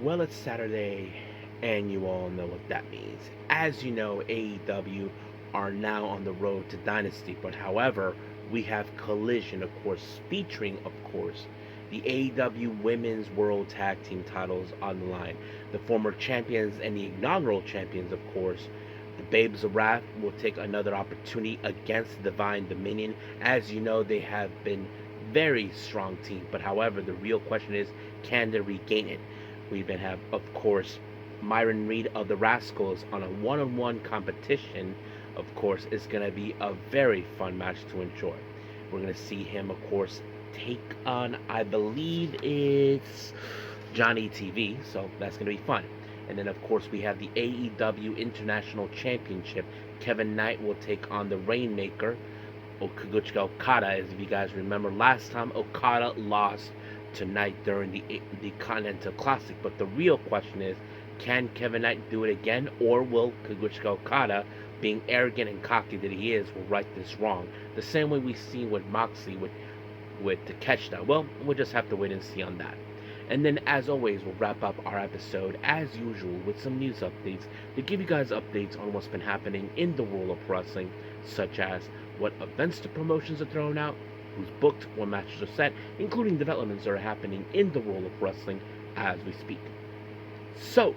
Well, it's Saturday, and you all know what that means. As you know, AEW are now on the road to Dynasty, but however, we have Collision, of course, featuring, of course, the AEW Women's World Tag Team titles on the line. The former champions and the inaugural champions, of course, the Babes of Wrath will take another opportunity against the Divine Dominion. As you know, they have been very strong team, but however, the real question is, can they regain it? We then have, of course, Myron Reed of the Rascals on a one-on-one competition. Of course, it's going to be a very fun match to enjoy. We're going to see him, of course, take on, I believe it's Johnny TV, so that's going to be fun. And then, of course, we have the AEW International Championship. Kevin Knight will take on the Rainmaker, Kazuchika Okada. As if you guys remember, last time Okada lost tonight during the Continental Classic. But the real question is, can Kevin Knight do it again, or will Kazuchika Okada, being arrogant and cocky that he is, will right this wrong? The same way we've seen with Moxley with Takeshita. Well, we'll just have to wait and see on that. And then, as always, we'll wrap up our episode, as usual, with some news updates to give you guys updates on what's been happening in the world of wrestling, such as what events the promotions are throwing out, who's booked, what matches are set, including developments that are happening in the world of wrestling as we speak. So,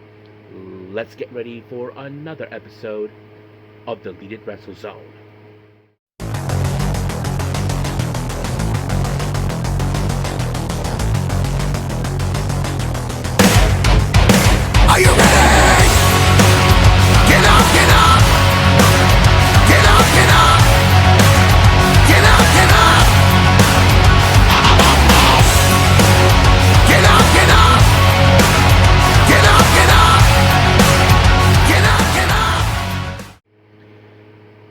let's get ready for another episode of the Deleted Wrestle Zone. Are you ready? Get up, get up! Get up, get up! Get up, get up! Get up, get up! Get up, get up! Get up, get up!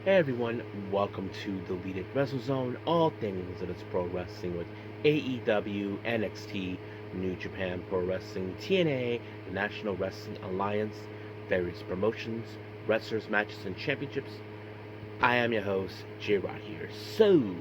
Hey everyone, welcome to the Deleted Wrestle Zone, all things that is pro wrestling with AEW, NXT, New Japan Pro Wrestling, TNA, the National Wrestling Alliance, various promotions, wrestlers, matches, and championships. I am your host, J-Rod here. So,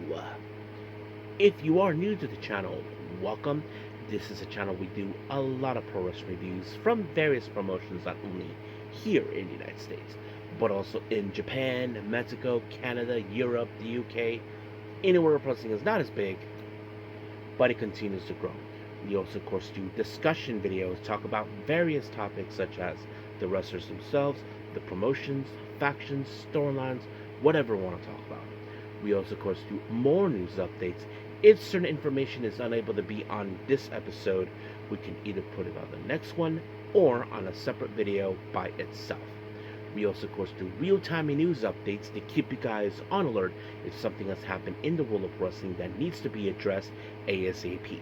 if you are new to the channel, welcome. This is a channel we do a lot of pro wrestling reviews from various promotions, not only here in the United States, but also in Japan, Mexico, Canada, Europe, the UK, anywhere wrestling is not as big, but it continues to grow. We also, of course, do discussion videos, talk about various topics such as the wrestlers themselves, the promotions, factions, storylines, whatever we want to talk about. We also, of course, do more news updates. If certain information is unable to be on this episode, we can either put it on the next one or on a separate video by itself. We also, of course, do real-time news updates to keep you guys on alert if something has happened in the world of wrestling that needs to be addressed ASAP.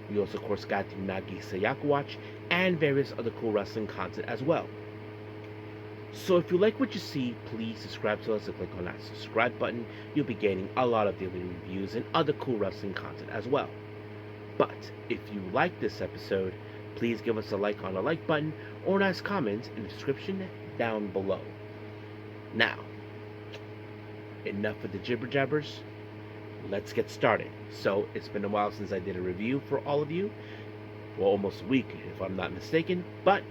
We also, of course, got the Nagi Sayaku Watch and various other cool wrestling content as well. So if you like what you see, please subscribe to us and click on that subscribe button. You'll be getting a lot of daily reviews and other cool wrestling content as well. But if you like this episode, please give us a like on the like button or a nice comment in the description down below. Now, enough of the jibber jabbers. Let's get started. So, it's been a while since I did a review for all of you. Well, almost a week, if I'm not mistaken. But,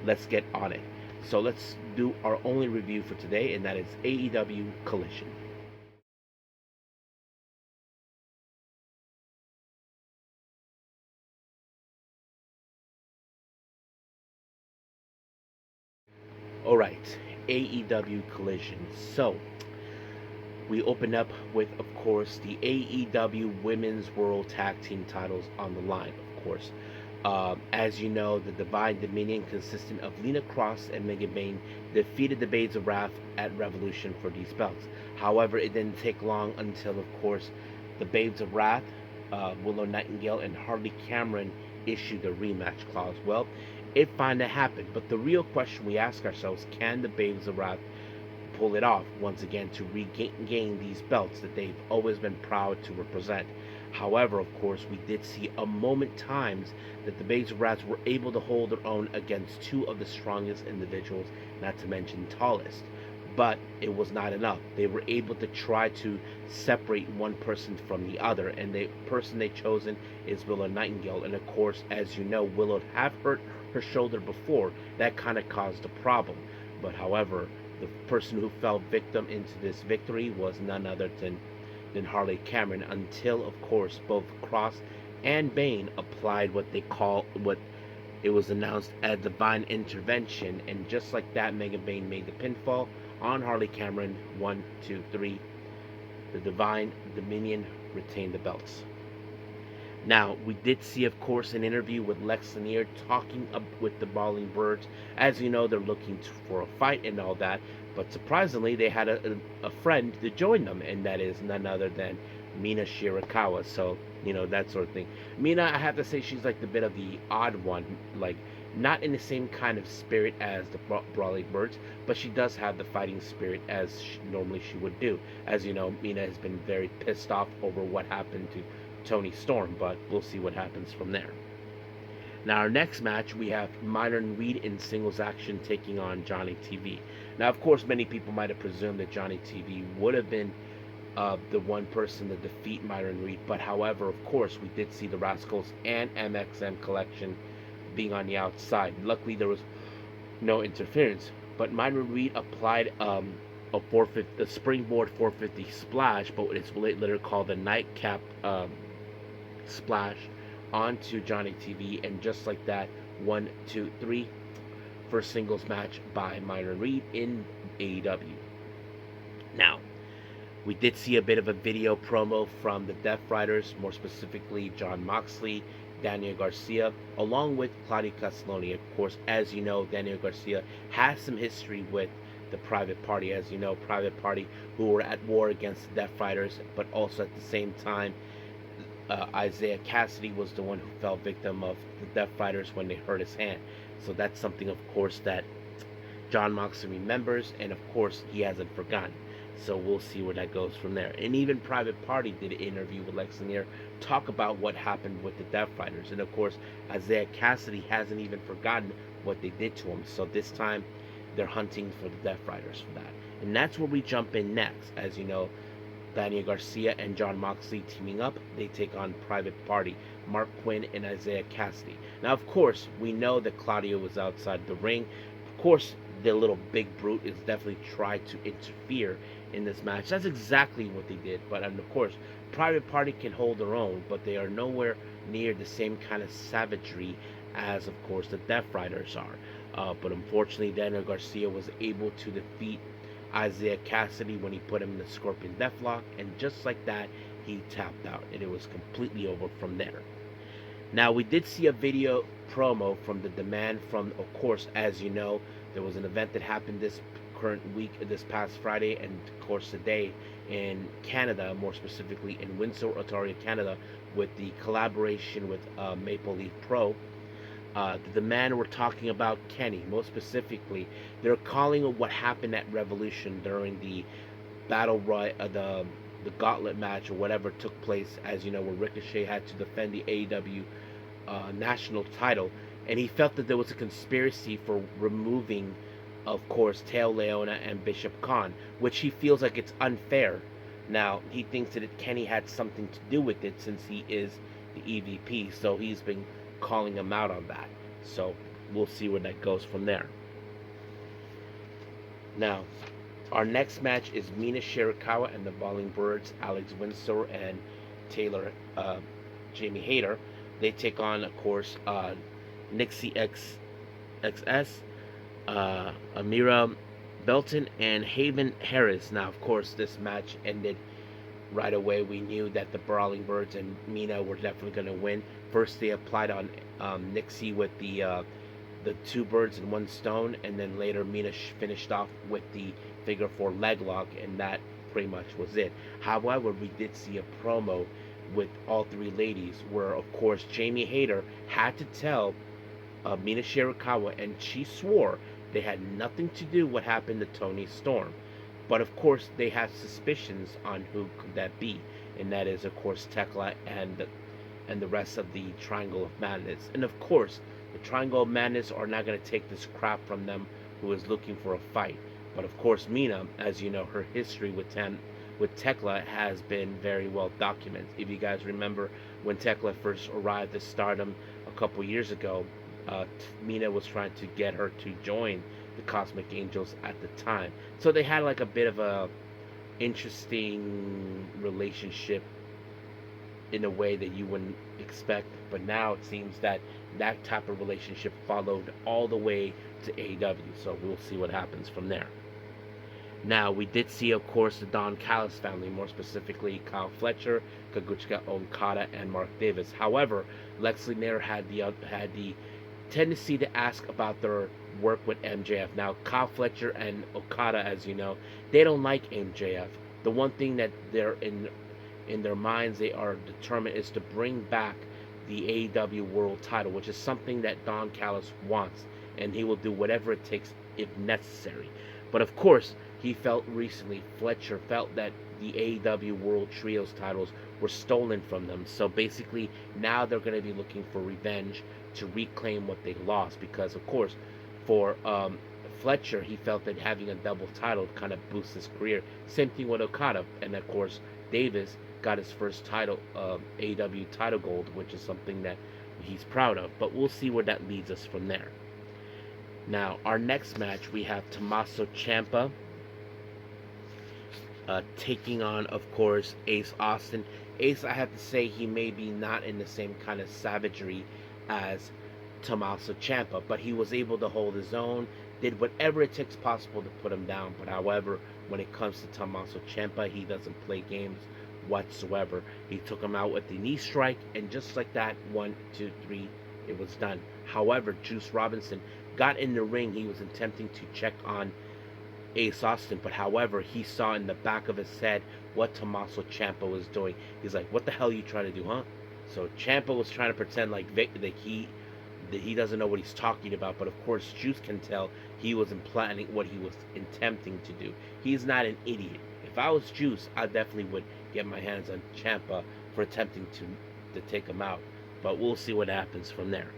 let's get on it. So, let's do our only review for today, and that is AEW Collision. Alright, AEW Collision. So, we open up with, of course, the AEW Women's World Tag Team titles on the line, of course. As you know, the Divine Dominion, consisting of Lena Cross and Megan Bayne, defeated the Babes of Wrath at Revolution for these belts. However, it didn't take long until, of course, the Babes of Wrath, Willow Nightingale, and Harley Cameron issued a rematch clause. Well, it finally happened, but the real question we ask ourselves, can the Babes of Wrath pull it off once again to regain these belts that they've always been proud to represent? However, of course, we did see a moment times that the Babes of Wrath were able to hold their own against two of the strongest individuals, not to mention tallest. But it was not enough. They were able to try to separate one person from the other, and the person they chosen is Willow Nightingale. And of course, as you know, Willow have hurt her shoulder before. That kind of caused a problem. But however, the person who fell victim into this victory was none other than Harley Cameron, until of course both Cross and Bane applied what it was announced as divine intervention, and just like that, Mega Bane made the pinfall on Harley Cameron. 1, 2, 3. The Divine Dominion retained the belts. Now, we did see, of course, an interview with Lexi Nair talking with the Brawling Birds. As you know, they're looking for a fight and all that, but surprisingly, they had a friend to join them, and that is none other than Mina Shirakawa. So, that sort of thing. Mina, I have to say, she's like the bit of the odd one, like, not in the same kind of spirit as the Brawling Birds, but she does have the fighting spirit as normally she would do. As you know, Mina has been very pissed off over what happened to Tony Storm, but we'll see what happens from there. Now, our next match, we have Myron Reed in singles action taking on Johnny TV. Now, of course, many people might have presumed that Johnny TV would have been the one person to defeat Myron Reed, but however, of course, we did see the Rascals and MXM Collection being on the outside. Luckily, there was no interference, but Myron Reed applied a springboard 450 splash, but it's later called the nightcap splash onto Johnny TV, and just like that, 1, 2, 3, first singles match by Myron Reed in AEW. Now, we did see a bit of a video promo from the Death Riders, more specifically Jon Moxley, Daniel Garcia, along with Claudio Castelloni. Of course, as you know, Daniel Garcia has some history with the Private Party. As you know, Private Party, who were at war against the Death Riders, but also at the same time, Isaiah Cassidy was the one who fell victim of the Death Riders when they hurt his hand. So that's something, of course, that Jon Moxley remembers, and of course, he hasn't forgotten. So we'll see where that goes from there. And even Private Party did an interview with Lexi Nair, talk about what happened with the Death Riders. And of course, Isaiah Cassidy hasn't even forgotten what they did to him. So this time, they're hunting for the Death Riders for that. And that's where we jump in next. As you know, Daniel Garcia and Jon Moxley teaming up. They take on Private Party, Mark Quinn and Isaiah Cassidy. Now, of course, we know that Claudio was outside the ring. Of course, the little big brute is definitely tried to interfere in this match. That's exactly what they did. But of course, Private Party can hold their own, but they are nowhere near the same kind of savagery as, of course, the Death Riders are. But unfortunately, Daniel Garcia was able to defeat Isaiah Cassidy when he put him in the Scorpion Deathlock, and just like that, he tapped out, and it was completely over from there. Now, we did see a video promo from the Demand from, of course, as you know, there was an event that happened this current week, this past Friday, and of course today in Canada, more specifically in Windsor, Ontario, Canada, with the collaboration with Maple Leaf Pro. The Demand were talking about Kenny. Most specifically, they're calling it what happened at Revolution during the Battle Royal, the Gauntlet match or whatever took place, as you know, where Ricochet had to defend the AEW national title, and he felt that there was a conspiracy for removing, of course, Teo Leona and Bishop Khan, which he feels like it's unfair. Now, he thinks that Kenny had something to do with it since he is the EVP, so he's been calling him out on that. So we'll see where that goes from there. Now, our next match is Mina Shirakawa and the Brawling Birds, Alex Windsor and Taylor Jamie Hayter. They take on, of course, Nixie XS, Amira Belton, and Haven Harris. Now, of course, this match ended right away. We knew that the Brawling Birds and Mina were definitely going to win. First, they applied on Nixie with the two birds and one stone, and then later Mina finished off with the figure 4 leg lock, and that pretty much was it. However, we did see a promo with all three ladies where, of course, Jamie Hayter had to tell Mina Shirakawa, and she swore they had nothing to do with what happened to Tony Storm. But of course, they had suspicions on who could that be, and that is, of course, Thekla and the rest of the Triangle of Madness. And of course, the Triangle of Madness are not going to take this crap from them who is looking for a fight. But of course, Mina, as you know, her history with Thekla has been very well documented. If you guys remember when Thekla first arrived at Stardom a couple years ago, Mina was trying to get her to join the Cosmic Angels at the time. So they had like a bit of a interesting relationship in a way that you wouldn't expect. But now it seems that that type of relationship followed all the way to AEW. So we'll see what happens from there. Now, we did see, of course, the Don Callis family, more specifically Kyle Fletcher, Kaguchika Okada, and Mark Davis. However, Lexi Nair had the tendency to ask about their work with MJF. Now, Kyle Fletcher and Okada, as you know, they don't like MJF. The one thing that they're in their minds they are determined is to bring back the AEW World Title, which is something that Don Callis wants, and he will do whatever it takes if necessary. But of course, he felt recently, Fletcher felt that the AEW World Trios titles were stolen from them. So basically, now they're going to be looking for revenge to reclaim what they lost. Because, of course, for Fletcher, he felt that having a double title kind of boosts his career. Same thing with Okada. And, of course, Davis got his first title, AEW title gold, which is something that he's proud of. But we'll see where that leads us from there. Now, our next match, we have Tommaso Ciampa taking on, of course, Ace Austin. Ace, I have to say, he may be not in the same kind of savagery as Tommaso Ciampa, but he was able to hold his own, did whatever it takes possible to put him down. But however, when it comes to Tommaso Ciampa, he doesn't play games whatsoever. He took him out with the knee strike, and just like that, 1, 2, 3, it was done. However, Juice Robinson got in the ring. He was attempting to check on Ace Austin, but however, he saw in the back of his head what Tommaso Ciampa was doing. He's like, "What the hell are you trying to do, huh?" So Ciampa was trying to pretend like that he doesn't know what he's talking about, but of course, Juice can tell he was implying what he was attempting to do. He's not an idiot. If I was Juice, I definitely would get my hands on Ciampa for attempting to take him out. But we'll see what happens from there.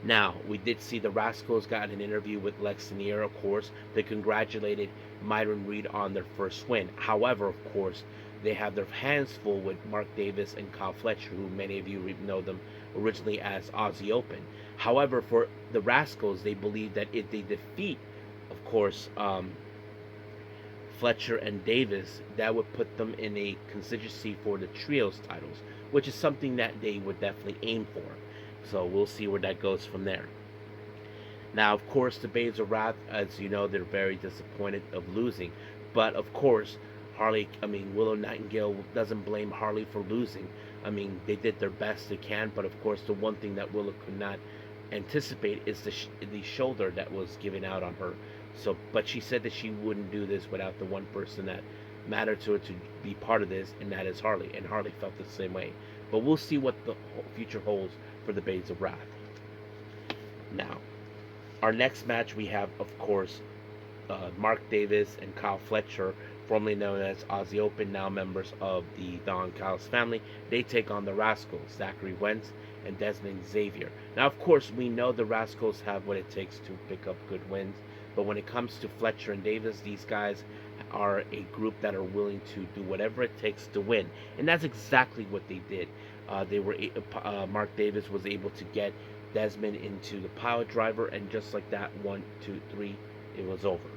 Now, we did see the Rascals got an interview with Lexi Nair, of course. They congratulated Myron Reed on their first win. However, of course, they have their hands full with Mark Davis and Kyle Fletcher, who many of you know them originally as Aussie Open. However, for the Rascals, they believe that if they defeat, of course, Fletcher and Davis, that would put them in a constituency for the Trios titles, which is something that they would definitely aim for. So we'll see where that goes from there. Now, of course, the Babes of Wrath, as you know, they're very disappointed of losing. But, of course, Willow Nightingale doesn't blame Harley for losing. They did their best they can. But, of course, the one thing that Willow could not anticipate is the shoulder that was given out on her. But she said that she wouldn't do this without the one person that mattered to her to be part of this, and that is Harley. And Harley felt the same way. But we'll see what the future holds for the Babes of Wrath. Now, our next match we have, of course, Mark Davis and Kyle Fletcher, formerly known as Aussie Open, now members of the Don Callis family. They take on the Rascals, Zachary Wentz and Desmond Xavier. Now, of course, we know the Rascals have what it takes to pick up good wins, but when it comes to Fletcher and Davis, these guys are a group that are willing to do whatever it takes to win, and that's exactly what they did. Mark Davis was able to get Desmond into the power driver, and just like that, 1, 2, 3, it was over.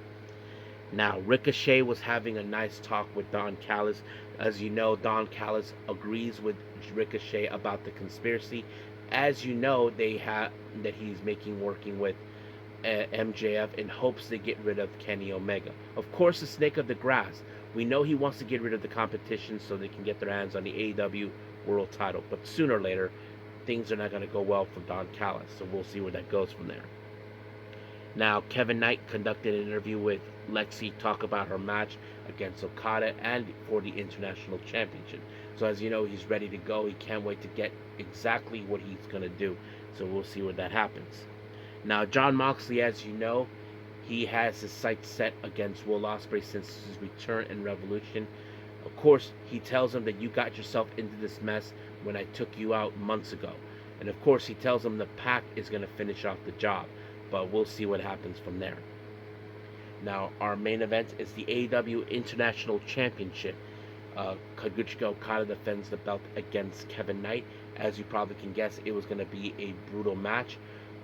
Now, Ricochet was having a nice talk with Don Callis. As you know, Don Callis agrees with Ricochet about the conspiracy. As you know, that he's working with MJF in hopes to get rid of Kenny Omega. Of course, the Snake of the Grass. We know he wants to get rid of the competition so they can get their hands on the AEW World Title. But sooner or later, things are not going to go well for Don Callis. So we'll see where that goes from there. Now, Kevin Knight conducted an interview with Lexi, talk about her match against Okada and for the International Championship. So as you know, he's ready to go. He can't wait to get exactly what he's going to do. So we'll see where that happens. Now, Jon Moxley, as you know, he has his sights set against Will Ospreay since his return in Revolution. Of course, he tells him that you got yourself into this mess when I took you out months ago. And of course, he tells him the Pac is going to finish off the job. But we'll see what happens from there. Now, our main event is the AEW International Championship. Kazuchika Okada defends the belt against Kevin Knight. As you probably can guess, it was going to be a brutal match.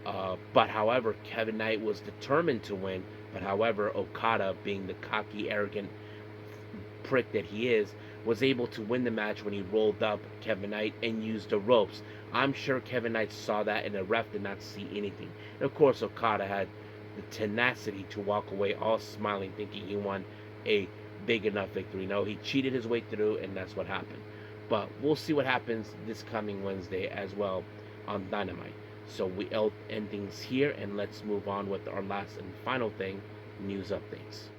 But however, Kevin Knight was determined to win. But however, Okada, being the cocky, arrogant prick that he is, was able to win the match when he rolled up Kevin Knight and used the ropes. I'm sure Kevin Knight saw that and the ref did not see anything. And of course, Okada had the tenacity to walk away all smiling, thinking he won a big enough victory. No, he cheated his way through, and that's what happened. But we'll see what happens this coming Wednesday as well on Dynamite. So we end things here, and let's move on with our last and final thing, news updates.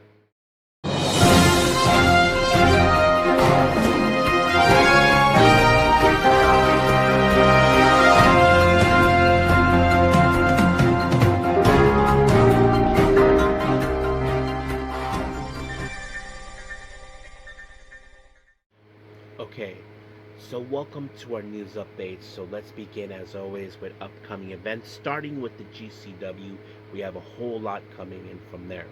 Okay, so welcome to our news updates. So let's begin as always with upcoming events. Starting with the GCW, we have a whole lot coming in from there.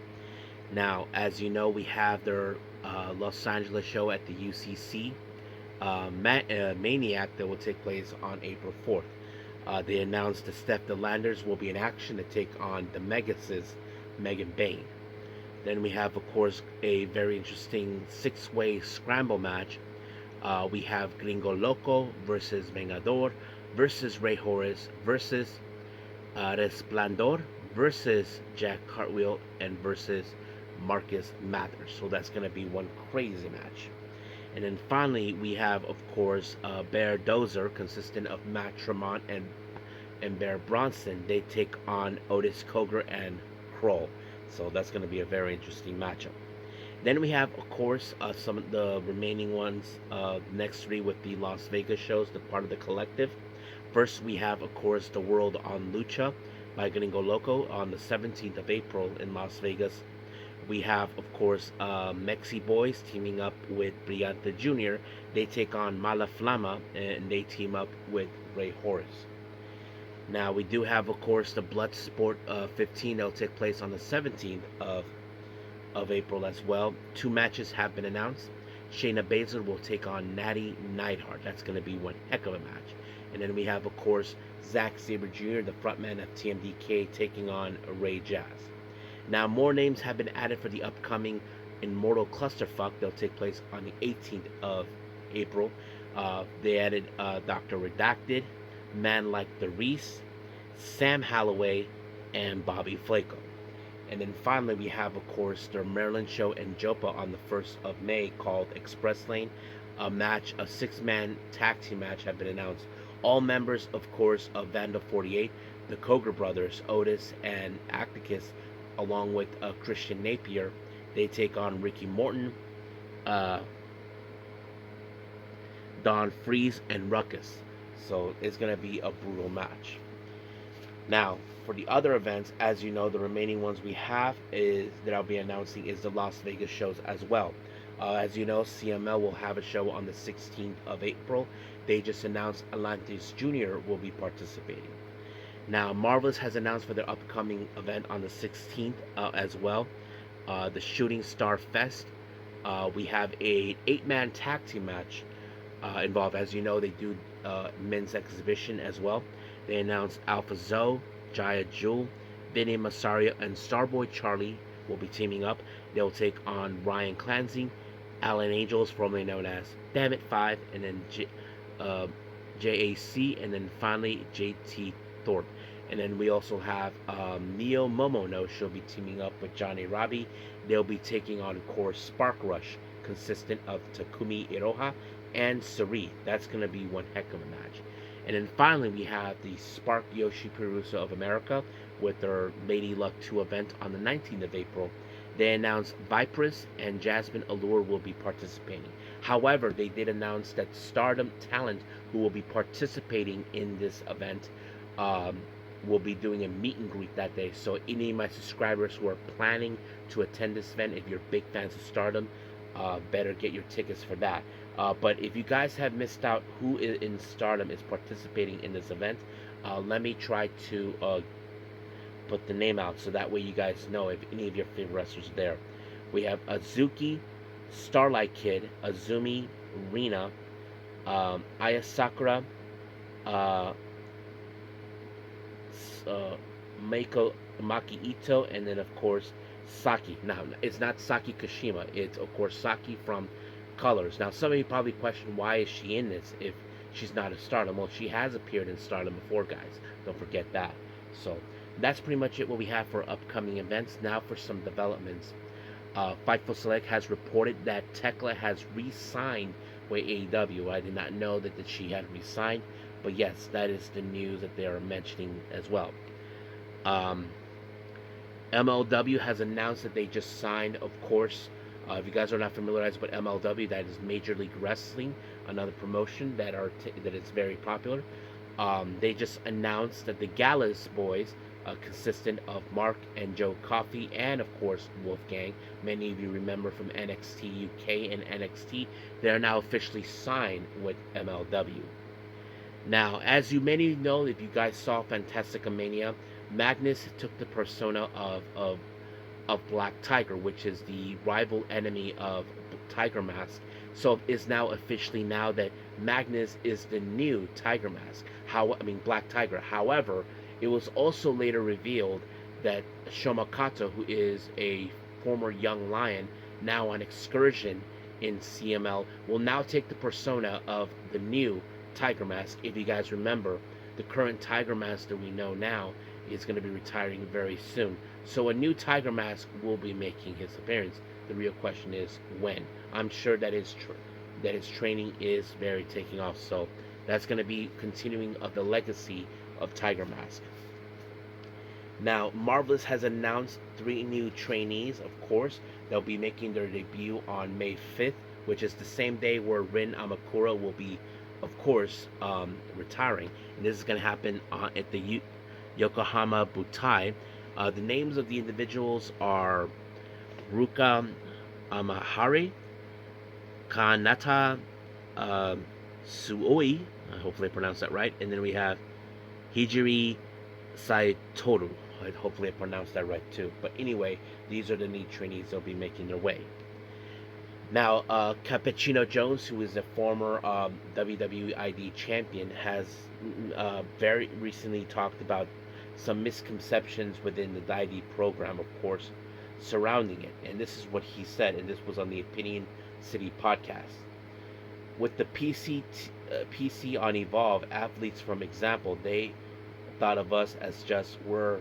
Now, as you know, we have their Los Angeles show at the UCC Maniac that will take place on April 4th. They announced that Steph DeLanders will be in action to take on the Megasis, Megan Bayne. Then we have, of course, a very interesting six-way scramble match. We have Gringo Loco versus Vengador versus Rey Horus versus Resplandor versus Jack Cartwheel and versus Marcus Mathers. So that's going to be one crazy match. And then finally, we have, of course, Bear Dozer, consistent of Matt Tremont and Bear Bronson. They take on Otis Cogar and Kroll. So that's going to be a very interesting matchup. Then we have, of course, some of the remaining ones, next three with the Las Vegas shows, the part of the collective. First, we have, of course, The World on Lucha by Gringo Loco on the 17th of April in Las Vegas. We have, of course, Mexi Boys teaming up with Brillante Jr. They take on Mala Flama and they team up with Rey Horus. Now, we do have, of course, the Bloodsport 15 that will take place on the 17th of April as well. Two matches have been announced. Shayna Baszler will take on Natty Neidhart. That's going to be one heck of a match. And then we have, of course, Zack Sabre Jr., the frontman of TMDK, taking on Ray Jazz. Now, more names have been added for the upcoming Immortal Clusterfuck. They'll take place on the 18th of April. They added Dr. Redacted, Man Like the Reese, Sam Holloway, and Bobby Flaco. And then finally, we have, of course, their Maryland show in Jopa on the 1st of May called Express Lane. A six-man tag team match have been announced. All members, of course, of Vanda 48, the Cogar brothers, Otis and Acticus, along with Christian Napier. They take on Ricky Morton, Don Freeze, and Ruckus. So it's going to be a brutal match. Now, for the other events, as you know, the remaining ones we have is that I'll be announcing is the Las Vegas shows as well. As you know, CML will have a show on the 16th of April. They just announced Atlantis Jr. will be participating. Now, Marvelous has announced for their upcoming event on the 16th as well, the Shooting Star Fest. We have a 8-man tag team match involved. As you know, they do men's exhibition as well. They announced Alpha Zoe, Jaya Jewel, Vinny Masario, and Starboy Charlie will be teaming up. They'll take on Ryan Clancy, Alan Angels, formerly known as Dammit 5, and then JAC, and then finally JT Thorpe. And then we also have Neo Momono. She'll be teaming up with Johnny Robbie. They'll be taking on, of course, Spark Rush, consistent of Takumi Iroha and Sari. That's going to be one heck of a match. And then finally, we have the Spark Yoshi Puroresu of America with their Lady Luck 2 event on the 19th of April. They announced Vipress and Jasmine Allure will be participating. However, they did announce that Stardom Talent, who will be participating in this event, will be doing a meet and greet that day. So any of my subscribers who are planning to attend this event, if you're big fans of Stardom, better get your tickets for that. But if you guys have missed out who in Stardom is participating in this event, let me try to put the name out so that way you guys know if any of your favorite wrestlers are there. We have Azuki, Starlight Kid, Azumi, Rina, Aya Sakura, uh, Maki Ito, and then of course Saki. Now it's not Saki Kashima. It's of course Saki from Colors. Now some of you probably question why is she in this if she's not a Stardom. Well, she has appeared in Stardom before, guys. Don't forget that. So that's pretty much it what we have for upcoming events. Now for some developments. Fightful Select has reported that Thekla has re-signed with AEW. I did not know that she had re-signed, but yes, that is the news that they are mentioning as well. Um, MLW has announced that they just signed, of course. If you guys are not familiarized with MLW, that is Major League Wrestling, another promotion that is very popular. They just announced that the Gallus boys, consistent of Mark and Joe Coffey, and of course Wolfgang. Many of you remember from NXT UK and NXT. They are now officially signed with MLW. Now, as you many know, if you guys saw Fantastica Mania, Magnus took the persona of Black Tiger, which is the rival enemy of Tiger Mask. So it's now officially now that Magnus is the new Tiger Mask. Black Tiger. However, it was also later revealed that Shomakato, who is a former young lion, now on excursion in CML, will now take the persona of the new Tiger Mask. If you guys remember, the current Tiger Mask that we know now is going to be retiring very soon. So a new Tiger Mask will be making his appearance. The real question is when. I'm sure that his training is very taking off. So that's going to be continuing of the legacy of Tiger Mask. Now, Marvelous has announced 3 new trainees, of course. They'll be making their debut on May 5th, which is the same day where Rin Amakura will be, of course, retiring. And this is going to happen at the Yokohama Butai. The names of the individuals are Ruka Amahari, Kanata Suoi, hopefully I pronounced that right, and then we have Hijiri Saitoru. Hopefully I pronounced that right too. But anyway, these are the new trainees that'll be making their way. Now, Cappuccino Jones, who is a former WWE ID champion, has very recently talked about some misconceptions within the ID program, of course, surrounding it. And this is what he said, and this was on the Opinion City podcast. With the PC on Evolve, athletes, from example, they thought of us as just we're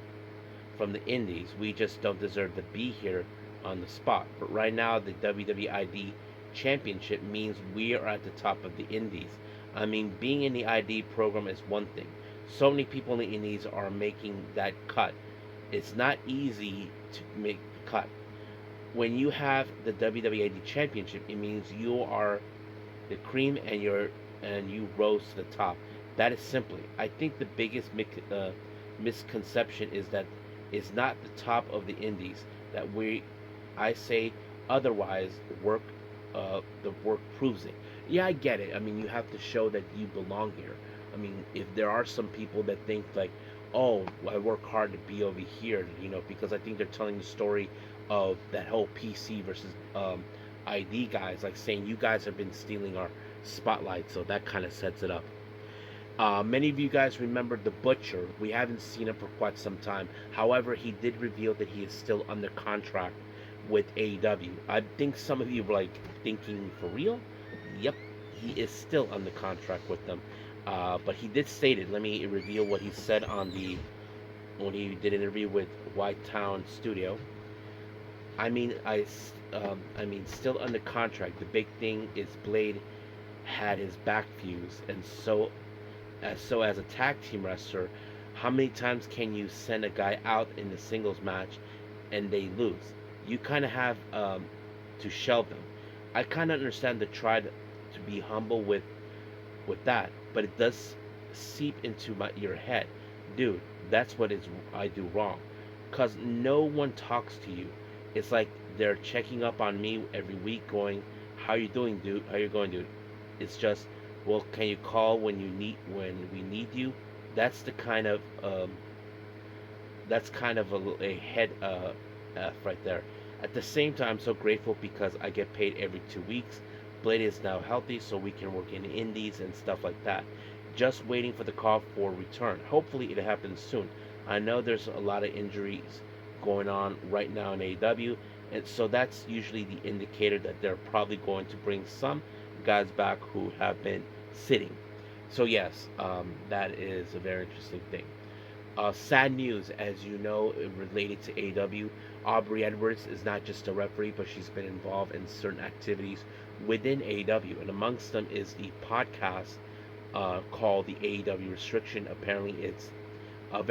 from the indies. We just don't deserve to be here on the spot. But right now, the WWE ID Championship means we are at the top of the indies. I mean, being in the ID program is one thing. So many people in the indies are making that cut. It's not easy to make the cut. When you have the WWE ID Championship, it means you are the cream and you rose to the top. That is simply, I think the biggest misconception is that it's not the top of the indies. I say otherwise. The work proves it. Yeah, I get it. I mean, you have to show that you belong here. I mean, if there are some people that think like, oh, I work hard to be over here, because I think they're telling the story of that whole PC versus ID guys, like saying you guys have been stealing our spotlight. So that kind of sets it up. Many of you guys remember the Butcher. We haven't seen him for quite some time. However, he did reveal that he is still under contract with AEW. I think some of you were like thinking, for real? Yep, he is still under contract with them. But he did state it. Let me reveal what he said when he did an interview with White Town Studio. Still under contract. The big thing is Blade had his back fused, and so as a tag team wrestler, how many times can you send a guy out in the singles match and they lose? You kind of have to shelve them. I kind of understand to try to be humble with that, but it does seep into your head, dude. That's what I do wrong, cause no one talks to you. It's like they're checking up on me every week, going, "How you doing, dude? How you going, dude?" It's just, well, can you call when we need you? That's the kind of a head F right there. At the same time, I'm so grateful because I get paid every 2 weeks. Blade is now healthy, so we can work in the indies and stuff like that. Just waiting for the call for return. Hopefully, it happens soon. I know there's a lot of injuries going on right now in AEW, and so that's usually the indicator that they're probably going to bring some guys back who have been sitting. So yes, that is a very interesting thing. Sad news, as you know, related to AEW. Aubrey Edwards is not just a referee, but she's been involved in certain activities within AEW, and amongst them is the podcast called the AEW Restriction. Apparently, it's a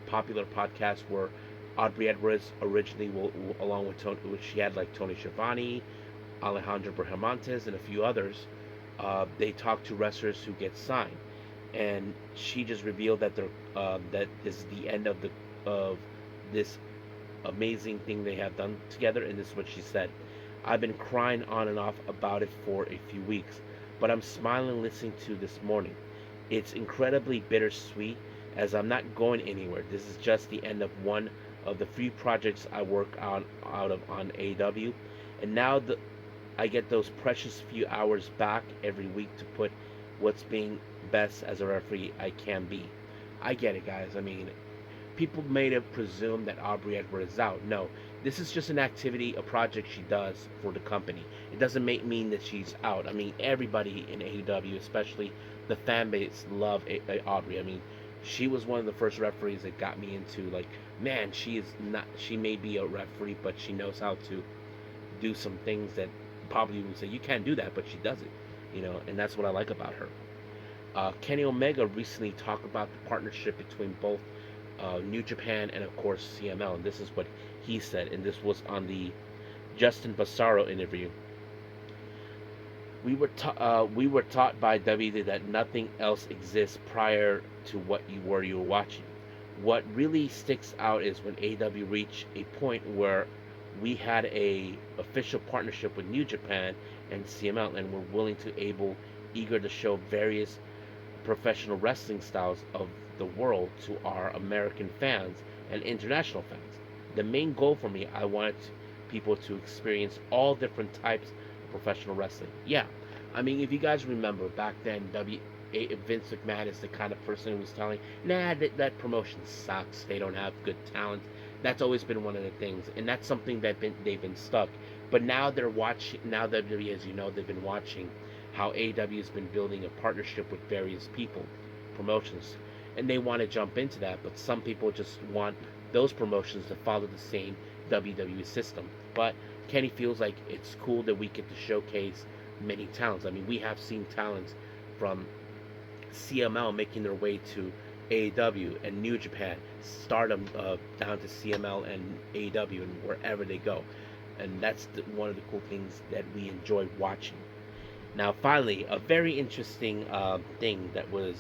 popular podcast where Aubrey Edwards originally, along with Tony, which she had like Tony Schiavone, Alejandro Brahamontes, and a few others. They talk to wrestlers who get signed, and she just revealed that that this is the end of this amazing thing they have done together. And this is what she said: "I've been crying on and off about it for a few weeks, but I'm smiling listening to this morning. It's incredibly bittersweet as I'm not going anywhere. This is just the end of one of the few projects I work on out of on AW, and now I get those precious few hours back every week to put what's being best as a referee I can be." I get it, guys. I mean, people may have presumed that Aubrey Edwards is out. No, this is just an activity, a project she does for the company. It doesn't mean that she's out. I mean, everybody in AEW, especially the fan base, love Aubrey. I mean, she was one of the first referees that got me into like, man, she is not. She may be a referee, but she knows how to do some things that probably would say you can't do that, but she does it. And that's what I like about her. Kenny Omega recently talked about the partnership between both New Japan and of course CML, and this is what he said, and this was on the Justin Basaro interview. We were taught by WWE that nothing else exists prior to what you were watching. What really sticks out is when AEW reached a point where we had a official partnership with New Japan and CML, and we're eager to show various professional wrestling styles of the world to our American fans and international fans. The main goal for me, I wanted people to experience all different types of professional wrestling. Yeah, I mean, if you guys remember back then, Vince McMahon is the kind of person who was telling, nah, that promotion sucks. They don't have good talent. That's always been one of the things, and that's something that they've been stuck. But now they're watching. Now WWE, as you know, they've been watching how AEW has been building a partnership with various people, promotions, and they want to jump into that. But some people just want those promotions to follow the same WWE system. But Kenny feels like it's cool that we get to showcase many talents. I mean, we have seen talents from CML making their way to AEW and New Japan, Stardom down to CML and AEW and wherever they go. And that's one of the cool things that we enjoy watching. Now, finally, a very interesting thing that was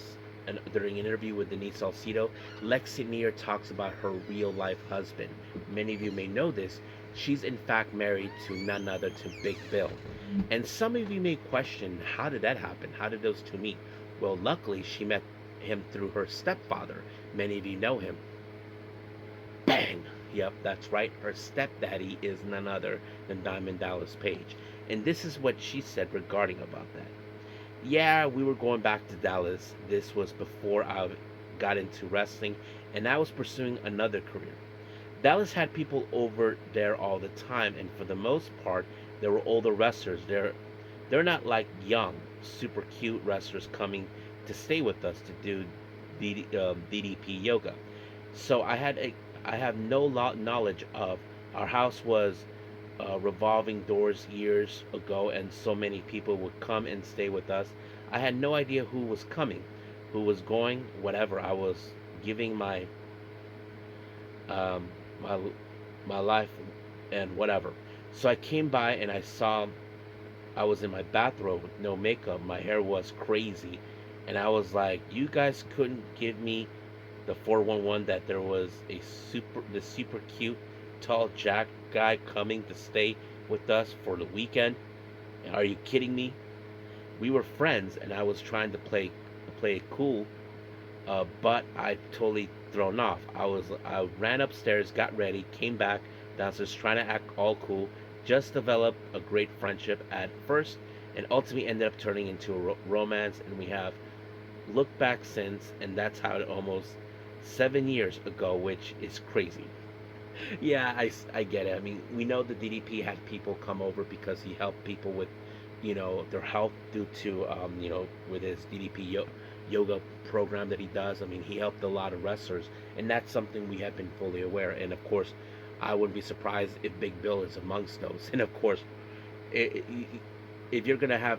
during an interview with Denise Salcido, Lexi Nair talks about her real-life husband. Many of you may know this. She's in fact married to none other to Big Bill. And some of you may question, how did that happen? How did those two meet? Well, luckily, she met him through her stepfather. Many of you know him. Bang! Yep, that's right. Her stepdaddy is none other than Diamond Dallas Page. And this is what she said regarding about that. Yeah, we were going back to Dallas. This was before I got into wrestling, and I was pursuing another career. Dallas had people over there all the time, and for the most part, they were older wrestlers. They're not like young, super cute wrestlers coming to stay with us to do DDP yoga. So I have no knowledge of. Our house was revolving doors years ago, and so many people would come and stay with us. I had no idea who was coming, who was going, whatever. I was giving um, my my life and whatever. So I came by and I saw I was in my bathrobe with no makeup. My hair was crazy, and I was like, "You guys couldn't give me the 411 that there was the super cute, tall Jack guy coming to stay with us for the weekend? Are you kidding me?" We were friends, and I was trying to play it cool, but I totally thrown off. I ran upstairs, got ready, came back downstairs, trying to act all cool. Just developed a great friendship at first, and ultimately ended up turning into a romance. And we have looked back since, and that's how it almost 7 years ago, which is crazy. Yeah, I get it. I mean, we know the DDP had people come over because he helped people with, their health due to, with his yoga program that he does. I mean, he helped a lot of wrestlers, and that's something we have been fully aware. And of course, I wouldn't be surprised if Big Bill is amongst those. And of course, I if you're gonna have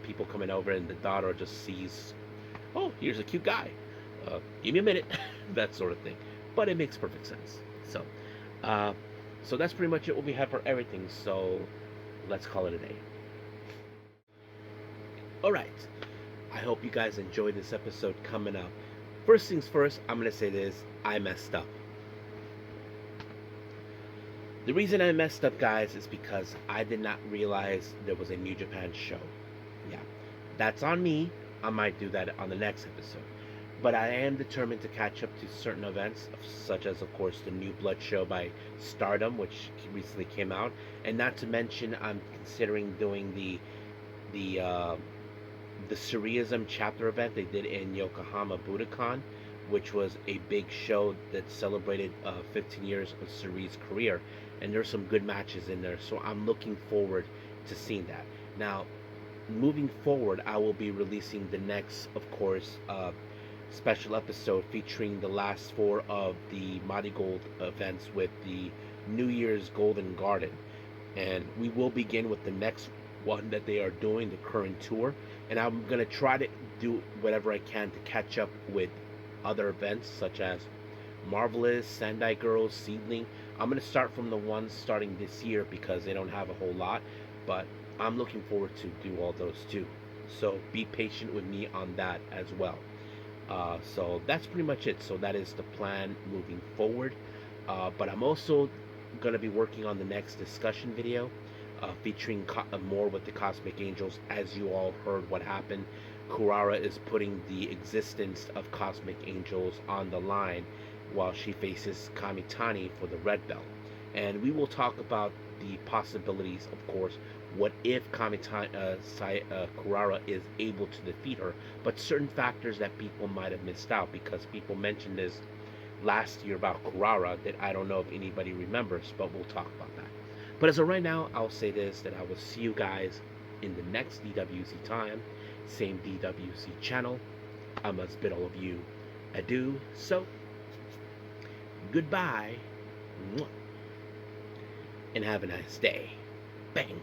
people coming over, and the daughter just sees, oh, here's a cute guy, give me a minute, that sort of thing. But it makes perfect sense. So, uh, so that's pretty much it. What we have for everything. So, let's call it a day. All right. I hope you guys enjoyed this episode coming up. First things first, I'm gonna say this: I messed up. The reason I messed up, guys, is because I did not realize there was a New Japan show. Yeah, that's on me. I might do that on the next episode. But I am determined to catch up to certain events, such as, of course, the New Blood show by Stardom, which recently came out, and not to mention, I'm considering doing the uh, the Surrealism chapter event they did in Yokohama Budokan, which was a big show that celebrated 15 years of Surree's career, and there's some good matches in there. So I'm looking forward to seeing that. Now, moving forward, I will be releasing the next, of course, special episode featuring the last four of the Marigold events with the New Year's Golden Garden. And we will begin with the next one that they are doing, the current tour. And I'm going to try to do whatever I can to catch up with other events such as Marvelous, Sendai Girls, Seedling. I'm going to start from the ones starting this year because they don't have a whole lot. But I'm looking forward to do all those too. So be patient with me on that as well. So that's pretty much it. So that is the plan moving forward. But I'm also going to be working on the next discussion video featuring more with the Cosmic Angels. As you all heard what happened, Kurara is putting the existence of Cosmic Angels on the line while she faces Kamitani for the red belt. And we will talk about the possibilities, of course. What if Kurara is able to defeat her, but certain factors that people might have missed out, because people mentioned this last year about Kurara that I don't know if anybody remembers, but we'll talk about that. But as of right now, I'll say this, that I will see you guys in the next DWC time, same DWC channel. I must bid all of you adieu. So, goodbye, and have a nice day. Bang.